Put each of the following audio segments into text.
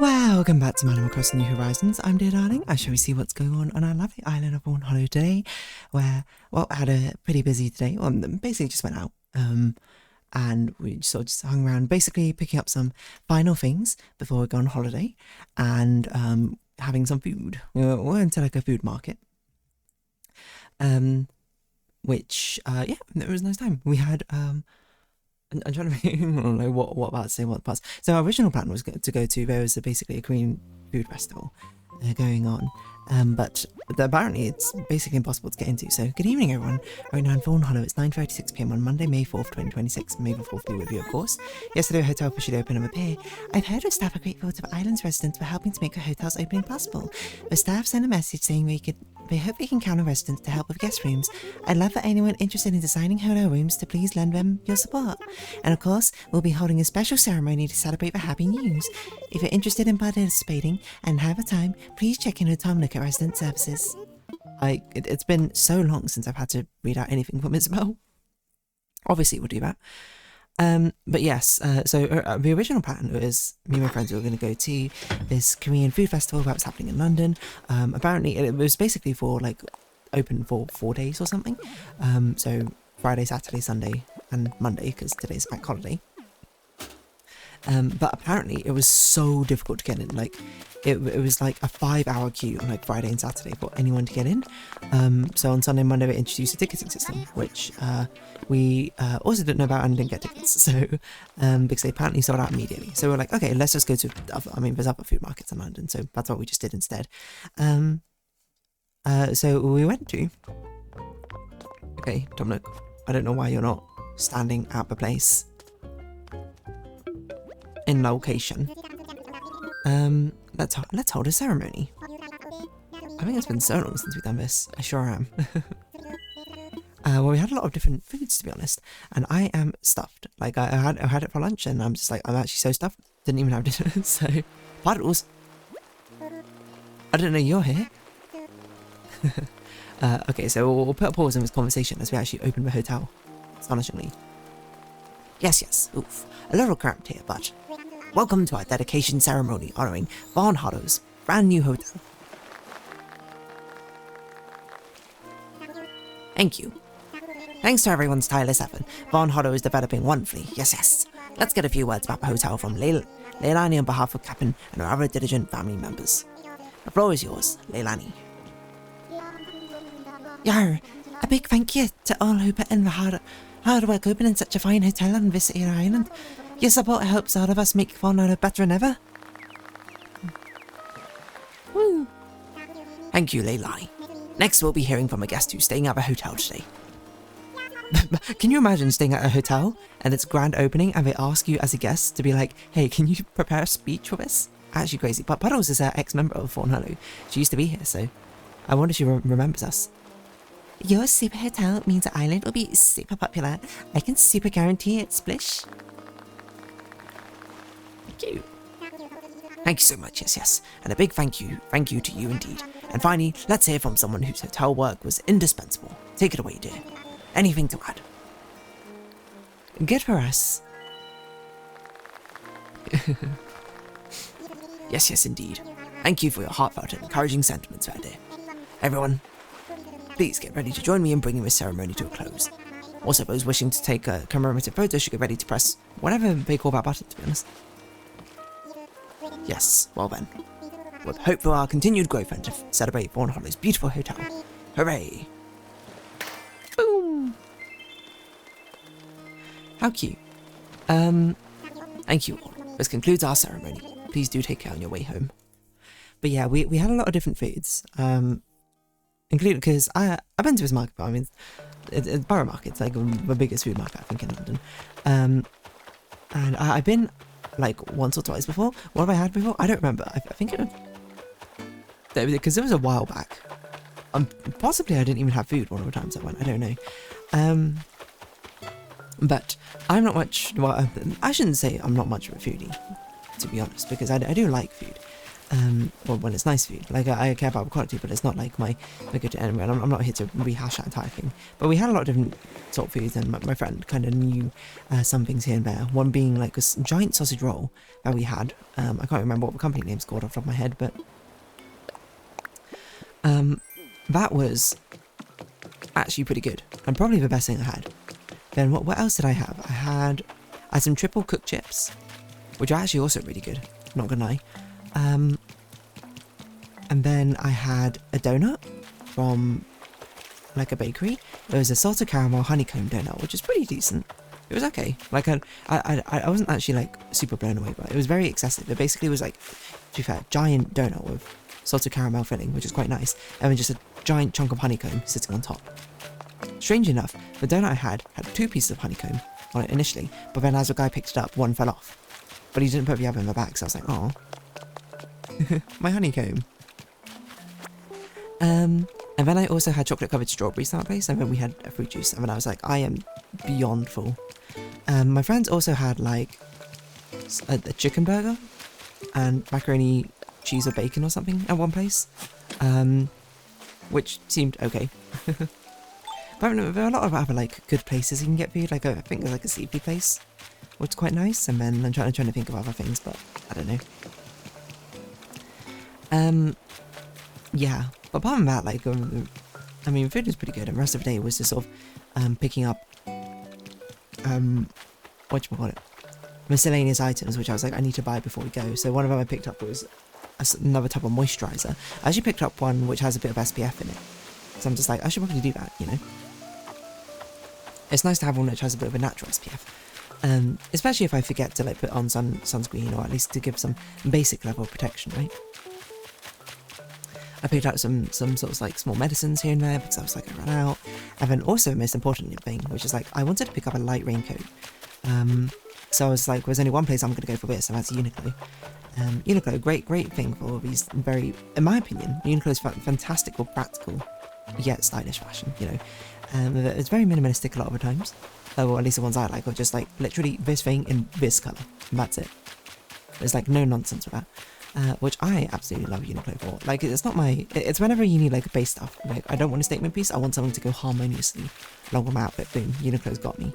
Welcome back to Animal Crossing New Horizons. I'm dear darling. I shall we see what's going on our lovely island of Fawnhallow today, where, well, I had a pretty busy day. Well, basically just went out, and we sort of just hung around, basically picking up some final things before we go on holiday, and having some food. We went to like a food market, which yeah, it was a nice time. We had I'm trying to think, I don't know what about to say what parts. So our original plan was to go to, there was basically a Korean food festival going on, but apparently it's basically impossible to get into. So good evening everyone, right now in Fawnhallow it's 9:36 PM on Monday, May 4th, 2026. May the 4th be with you, of course. Yesterday a hotel officially opened up here. I've heard of staff are grateful to the island's residents for helping to make the hotel's opening possible. The staff sent a message saying they hope they can count on residents to help with guest rooms. I'd love for anyone interested in designing hotel rooms to please lend them your support. And of course, we'll be holding a special ceremony to celebrate the happy news. If you're interested in participating and have a time, please check in with Tom Nook at Resident Services. It's been so long since I've had to read out anything from Isabel. Obviously, we'll do that. But yes, so the original plan was me and my friends were going to go to this Korean food festival that was happening in London. Apparently it was basically for like open for 4 days or something. So Friday, Saturday, Sunday and Monday, because today's a bank holiday. But apparently it was so difficult to get in. Like it was like a 5-hour queue on like Friday and Saturday for anyone to get in. So on Sunday and Monday they introduced a ticketing system, which we also didn't know about and didn't get tickets. So because they apparently sold out immediately. So we're like, okay, let's just go to there's other food markets in London, so that's what we just did instead. So we went to, okay, Dominic, I don't know why you're not standing at the place in location. Let's hold a ceremony. I think it's been so long since we've done this. I sure am. Well, we had a lot of different foods, to be honest, and I am stuffed. Like I had it for lunch, and I'm just like, I'm actually so stuffed. Didn't even have dinner. So puddles. I didn't know you're here. Okay, so we'll put a pause in this conversation as we actually open the hotel. Astonishingly. Yes. Oof. A little cramped here, but welcome to our dedication ceremony honoring Fawnhallow's brand new hotel. Thank you. Thanks to everyone's tireless effort, Fawnhallow is developing wonderfully. Yes. Let's get a few words about the hotel from Leilani on behalf of Captain and our other diligent family members. The floor is yours, Leilani. Yar, a big thank you to all who put in the hard work opening such a fine hotel on this here island. Your support helps all of us make Fawnhallow better than ever. Woo. Thank you, Leilani. Next we'll be hearing from a guest who's staying at the hotel today. Can you imagine staying at a hotel and it's grand opening and they ask you as a guest to be like, hey, can you prepare a speech for this? Actually crazy. But Puddles is an ex-member of Fawnhallow. She used to be here, so I wonder if she remembers us. Your super hotel means the island will be super popular. I can super guarantee it, Splish. Thank you. Thank you so much, yes. And a big thank you to you indeed. And finally, let's hear from someone whose hotel work was indispensable. Take it away, dear. Anything to add? Good for us. Yes, indeed. Thank you for your heartfelt and encouraging sentiments, there, dear. Everyone, please get ready to join me in bringing this ceremony to a close. Also, those wishing to take a commemorative photo should get ready to press whatever they call that button, to be honest. Yes, well then. With hope for our continued growth and to celebrate Fawnhallow's beautiful hotel. Hooray! Boom! How cute. Thank you all. This concludes our ceremony. Please do take care on your way home. But yeah, we had a lot of different foods. Including, because I've been to this market, but I mean, it's Borough Market, it's like the biggest food market, I think, in London. And I've been like once or twice before. What have I had before? I don't remember. I think it was, because it was a while back. Possibly I didn't even have food one of the times I went. I don't know. But I'm not much. Well, I shouldn't say I'm not much of a foodie, to be honest, because I do like food. Well, when it's nice food. Like, I care about quality, but it's not like my go-to anyway. And I'm not here to rehash that entire thing. But we had a lot of different sort of foods, and my friend kind of knew some things here and there. One being like a giant sausage roll that we had. I can't remember what the company name's called off the top of my head, but that was actually pretty good, and probably the best thing I had. Then what else did I have? I had some triple cooked chips, which are actually also really good, not gonna lie. And then I had a donut from like a bakery. It was a salted caramel honeycomb donut, which is pretty decent. It was okay. Like I wasn't actually like super blown away by it. It was very excessive. It basically was like, to be fair, giant donut with salted caramel filling, which is quite nice, and then just a giant chunk of honeycomb sitting on top. Strange enough, the donut I had 2 pieces of honeycomb on it initially, but then as the guy picked it up, one fell off. But he didn't put the other in the bag, so I was like, oh. My honeycomb. And then I also had chocolate covered strawberries at that place, and then we had a fruit juice, and then I was like, I am beyond full. My friends also had like a chicken burger and macaroni, cheese or bacon or something at one place, which seemed okay. But there are a lot of other like good places you can get food. Like I think there's like a seafood place, which is quite nice. And then I'm trying to think of other things, but I don't know. Yeah. But apart from that, like I mean, food was pretty good. And the rest of the day was just sort of picking up whatchamacallit, miscellaneous items, which I was like, I need to buy before we go. So one of them I picked up was another type of moisturizer. I actually picked up one which has a bit of SPF in it. So I'm just like, I should probably do that, you know. It's nice to have one which has a bit of a natural SPF. Especially if I forget to like put on sunscreen, or at least to give some basic level of protection, right? I picked out some sort of like small medicines here and there because I was like, I ran out. And then also the most important thing, which is like, I wanted to pick up a light raincoat. So I was like, there's only one place I'm going to go for this, and that's Uniqlo. Uniqlo, great thing for these very, in my opinion, Uniqlo is fantastic for practical yet stylish fashion, you know. It's very minimalistic a lot of the times, or at least the ones I like, or just like literally this thing in this colour, and that's it. There's like no nonsense with that, which I absolutely love Uniqlo for. Like, it's not my, it's whenever you need like base stuff, like I don't want a statement piece, I want something to go harmoniously along with my outfit. Boom, Uniqlo's got me.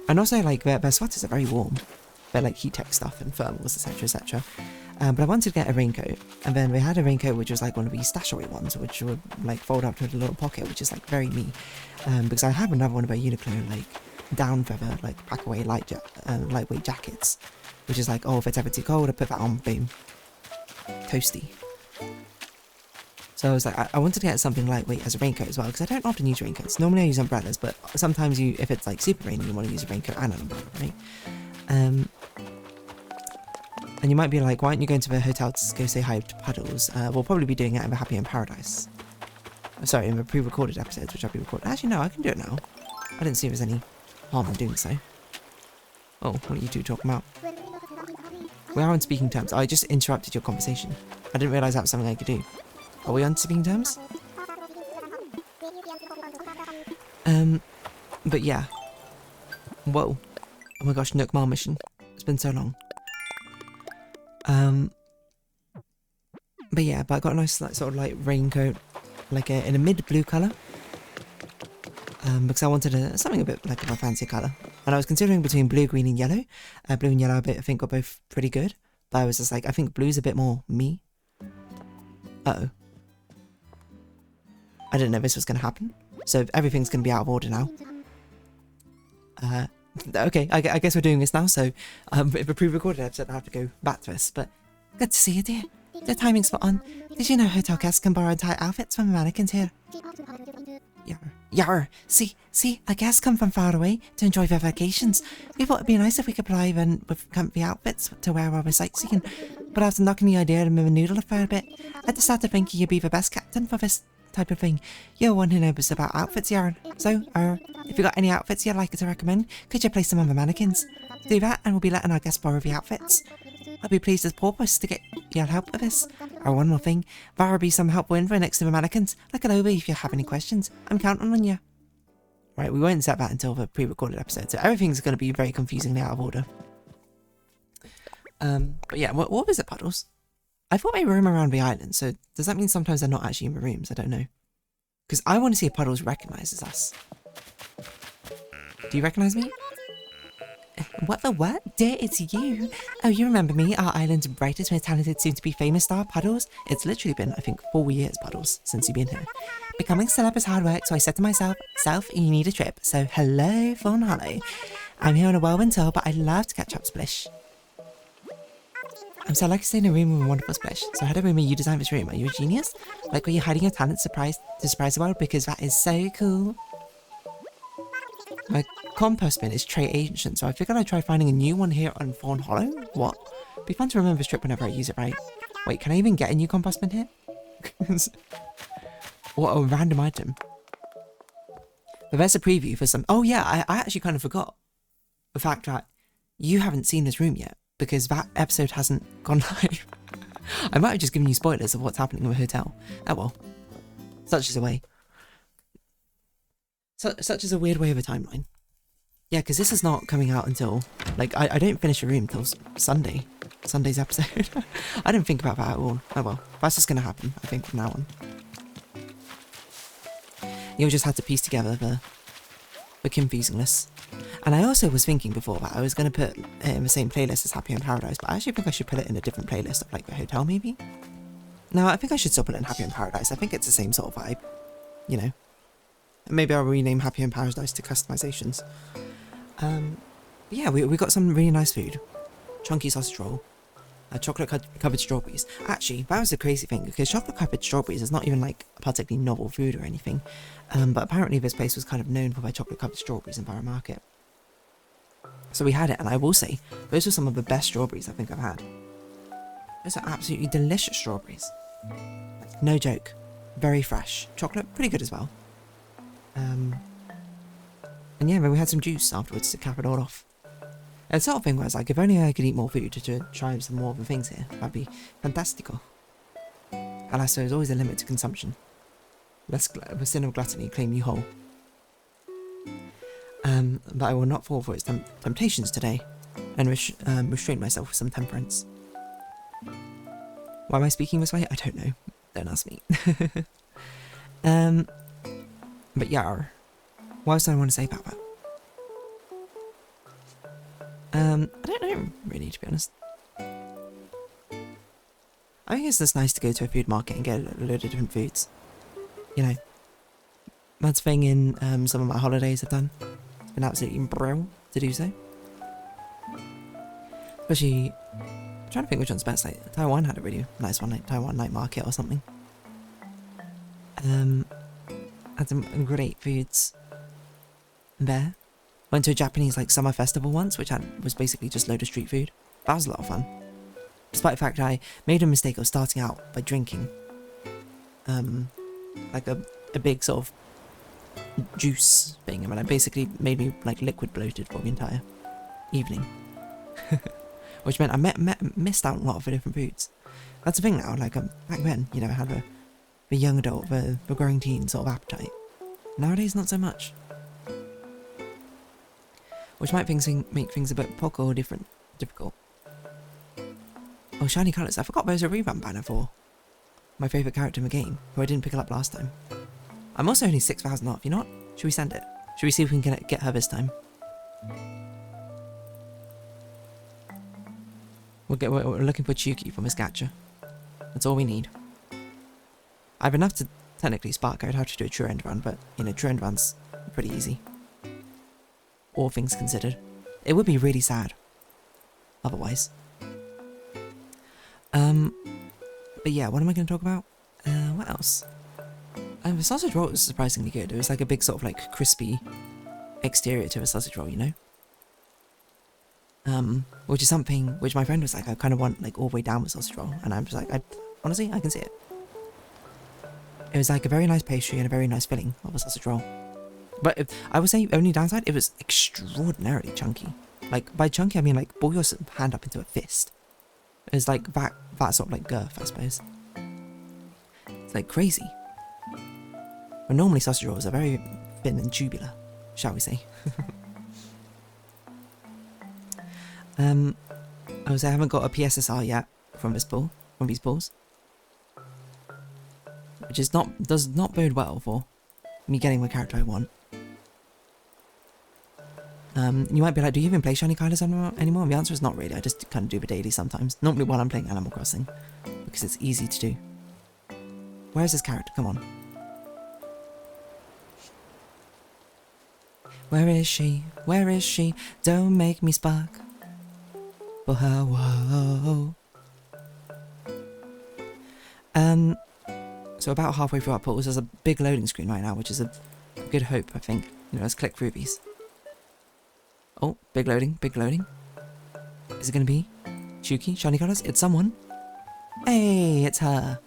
And also like their sweaters are very warm. They're like heat tech stuff and thermals, etc, etc. But I wanted to get a raincoat, and then we had a raincoat which was like one of these stashery ones, which would like fold up to a little pocket, which is like very me. Because I have another one of our Uniqlo like down feather, like pack away lightweight jackets, which is like, oh, if it's ever too cold, I put that on, boom, toasty. So I was like, I wanted to get something lightweight as a raincoat as well, because I don't often use raincoats. Normally I use umbrellas, but sometimes if it's like super rainy, you want to use a raincoat and an umbrella, right? And you might be like, why aren't you going to the hotel to go say hi to Puddles? We'll probably be doing it in the Happy in Paradise. Sorry, in the pre-recorded episodes, which I'll be recording. Actually, no, I can do it now. I didn't see there was any harm in doing so. Oh, what are you two talking about? We are on speaking terms. I just interrupted your conversation. I didn't realise that was something I could do. Are we on speaking terms? But yeah. Whoa. Oh my gosh, Nook Mile mission. It's been so long. But yeah, but I got a nice like, sort of light raincoat, like in a mid blue colour. Because I wanted something a bit like of a fancier colour. And I was considering between blue, green and yellow. Blue and yellow I think are both pretty good. But I was just like, I think blue's a bit more me. Uh-oh. I didn't know this was going to happen. So everything's going to be out of order now. Okay, I guess we're doing this now, so if a pre-recorded episode, I have to go back to this, but good to see you, dear. The timing's spot on. Did you know hotel guests can borrow entire outfits from the mannequins here? Yarr. See, our guests come from far away to enjoy their vacations. We thought it'd be nice if we could provide them with comfy outfits to wear while we're sightseeing, but after knocking the idea of a noodle a fair bit, I decided to think you'd be the best captain for this type of thing. You're one who knows about outfits, Yarn. So, if you got any outfits you'd like to recommend, could you place them on the mannequins? Do that, and we'll be letting our guests borrow the outfits. I'll be pleased as porpoise to get your help with this. One more thing, there'll be some helpful info next to the mannequins. Look it over if you have any questions. I'm counting on you. Right, we won't set that until the pre-recorded episode, so everything's going to be very confusingly out of order. But yeah, what was it, Puddles? I thought they roam around the island, so does that mean sometimes they're not actually in the rooms? I don't know. Because I want to see if Puddles recognises us. Do you recognise me? What the what? Dear, it's you. Oh, you remember me, our island's brightest, most talented, soon-to-be famous star, Puddles? It's literally been, I think, 4 years, Puddles, since you've been here. Becoming celeb is hard work, so I said to myself, you need a trip. So, hello, Fawnhallow. I'm here on a whirlwind tour, but I'd love to catch up, Splish. So I like to stay in a room with a wonderful Splish. So how do I mean you designed this room? Are you a genius? Like, were you hiding your talent to surprise the world? Because that is so cool. My compost bin is tray ancient, so I figured I'd try finding a new one here on Fawnhallow. What? Be fun to remember this trip whenever I use it, right? Wait, can I even get a new compost bin here? What a random item. But there's a preview for some... Oh yeah, I actually kind of forgot the fact that you haven't seen this room yet, because that episode hasn't gone live. I might have just given you spoilers of what's happening in the hotel. Oh well. Such is a way. Such is a weird way of a timeline. Yeah, because this is not coming out until... Like, I don't finish a room till Sunday. Sunday's episode. I didn't think about that at all. Oh well. That's just going to happen, I think, from now on. You'll just have to piece together the confusingness. And I also was thinking before that I was going to put it in the same playlist as Happy in Paradise, but I actually think I should put it in a different playlist of like the hotel maybe? No, I think I should still put it in Happy in Paradise. I think it's the same sort of vibe, you know. Maybe I'll rename Happy in Paradise to Customizations. Yeah, we got some really nice food. Chunky sausage roll. Chocolate covered strawberries. Actually, that was the crazy thing, because chocolate covered strawberries is not even like a particularly novel food or anything. But apparently this place was kind of known for their chocolate covered strawberries in Borough Market. So we had it, and I will say, those were some of the best strawberries I think I've had. Those are absolutely delicious strawberries. Like, no joke. Very fresh. Chocolate, pretty good as well. And yeah, then we had some juice afterwards to cap it all off. And the sort of thing was like, if only I could eat more food to try some more of the things here, that'd be fantastico. Alas, there's always a limit to consumption. Lest the sin of gluttony claim you whole. But I will not fall for its temptations today, and restrain myself with some temperance. Why am I speaking this way? I don't know. Don't ask me. But yeah, what else do I want to say about that? I don't know, really, to be honest. I think it's just nice to go to a food market and get a load of different foods. You know, that's the thing in some of my holidays I've done. It's been absolutely brilliant to do so. Especially, I'm trying to think which one's best. Like, Taiwan had a really nice one, like Taiwan Night Market or something. Had some great foods there. Went to a Japanese like summer festival once, which was basically just a load of street food. That was a lot of fun. Despite the fact that I made a mistake of starting out by drinking like a big sort of juice thing, and it basically made me like liquid bloated for the entire evening. Which meant I missed out on a lot of the different foods. That's the thing now, like back then, you know, I had the young adult, the growing teen sort of appetite. Nowadays, not so much. Which might make things a bit poco difficult. Oh, shiny colours. I forgot there's a revamp banner for my favourite character in the game, who I didn't pick it up last time. I'm also only 6,000 off, you know what? Should we send it? Should we see if we can get her this time? We're looking for Chuki from his gacha. That's all we need. I have enough to technically spark. I would have to do a true end run, but, you know, true end run's pretty easy. All things considered. It would be really sad otherwise. But yeah, what am I going to talk about? What else? The sausage roll was surprisingly good. It was like a big sort of like crispy exterior to a sausage roll, you know? Which is something which my friend was like, I kind of want like all the way down with sausage roll. And I'm just like, honestly, I can see it. It was like a very nice pastry and a very nice filling of a sausage roll. But I would say only downside, it was extraordinarily chunky. Like, by chunky, I mean like, ball your hand up into a fist. It was like that sort of like girth, I suppose. It's like crazy. But normally sausage rolls are very thin and tubular, shall we say. I haven't got a PSSR yet from this ball, from these pools. Which is does not bode well for me getting the character I want. You might be like, do you even play shiny colours anymore? And the answer is not really. I just kind of do the daily sometimes. Normally while I'm playing Animal Crossing. Because it's easy to do. Where is this character? Come on. Where is she? Where is she? Don't make me spark. For her, whoa. So about halfway through our pools, there's a big loading screen right now, which is a good hope, I think. You know, let's click through these. Oh, big loading, big loading. Is it going to be Shuki? Shiny colours? It's someone. Hey, it's her.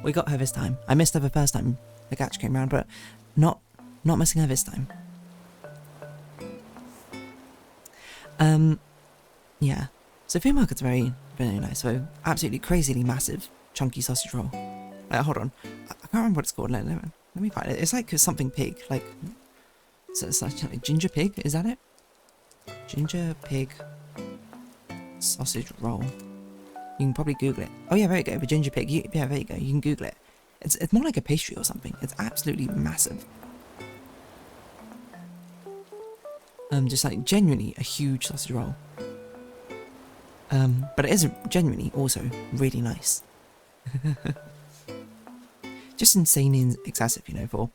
We got her this time. I missed her the first time the catch came around, but not missing her this time. Yeah. So food market's very nice. So absolutely crazily massive, chunky sausage roll. Hold on. I can't remember what it's called. Let me find it. It's like something pig. Like, so it's like ginger pig. Is that it? Ginger pig sausage roll. You can probably Google it. Oh yeah, there you go. The ginger pig. Yeah, there you go. You can Google it. It's more like a pastry or something. It's absolutely massive. Just like genuinely a huge sausage roll. But it is genuinely also really nice. Just insanely excessive, you know, for...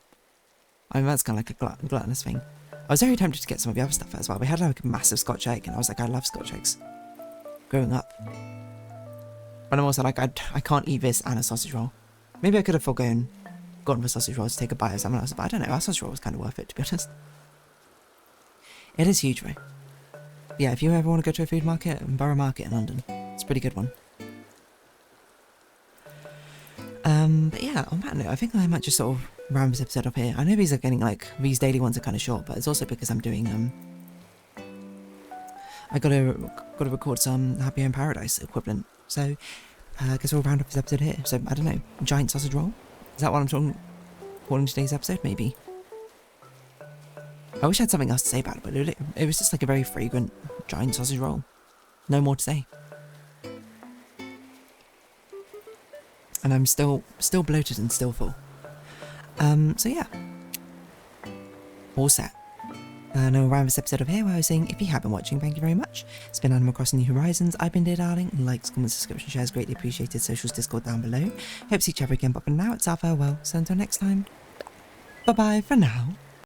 I mean, that's kind of like a gluttonous thing. I was very tempted to get some of the other stuff as well. We had like a massive Scotch egg, and I was like, I love Scotch eggs. Growing up. But I'm also like, I can't eat this and a sausage roll. Maybe I could have gone for sausage rolls to take a bite of something else, but I don't know, our sausage roll was kind of worth it, to be honest. It is huge, though. Yeah, if you ever want to go to a food market, Borough Market in London, it's a pretty good one. But yeah, on that note, I think I might just sort of round this episode up here. I know these are getting like, these daily ones are kind of short, but it's also because I'm doing, I gotta record some Happy Home Paradise equivalent. So, I guess we'll round up this episode here. So, I don't know, giant sausage roll? Is that what I'm calling today's episode, maybe? I wish I had something else to say about it, but it was just like a very fragrant giant sausage roll. No more to say. And I'm still bloated and still full. So yeah. All set. And I'll round this episode up here where I was saying, if you have been watching, thank you very much. It's been Animal Crossing New Horizons. I've been Dear Darling. Likes, comments, subscription, shares, greatly appreciated. Socials, Discord down below. Hope to see each other again, but for now it's our farewell. So until next time, bye bye for now.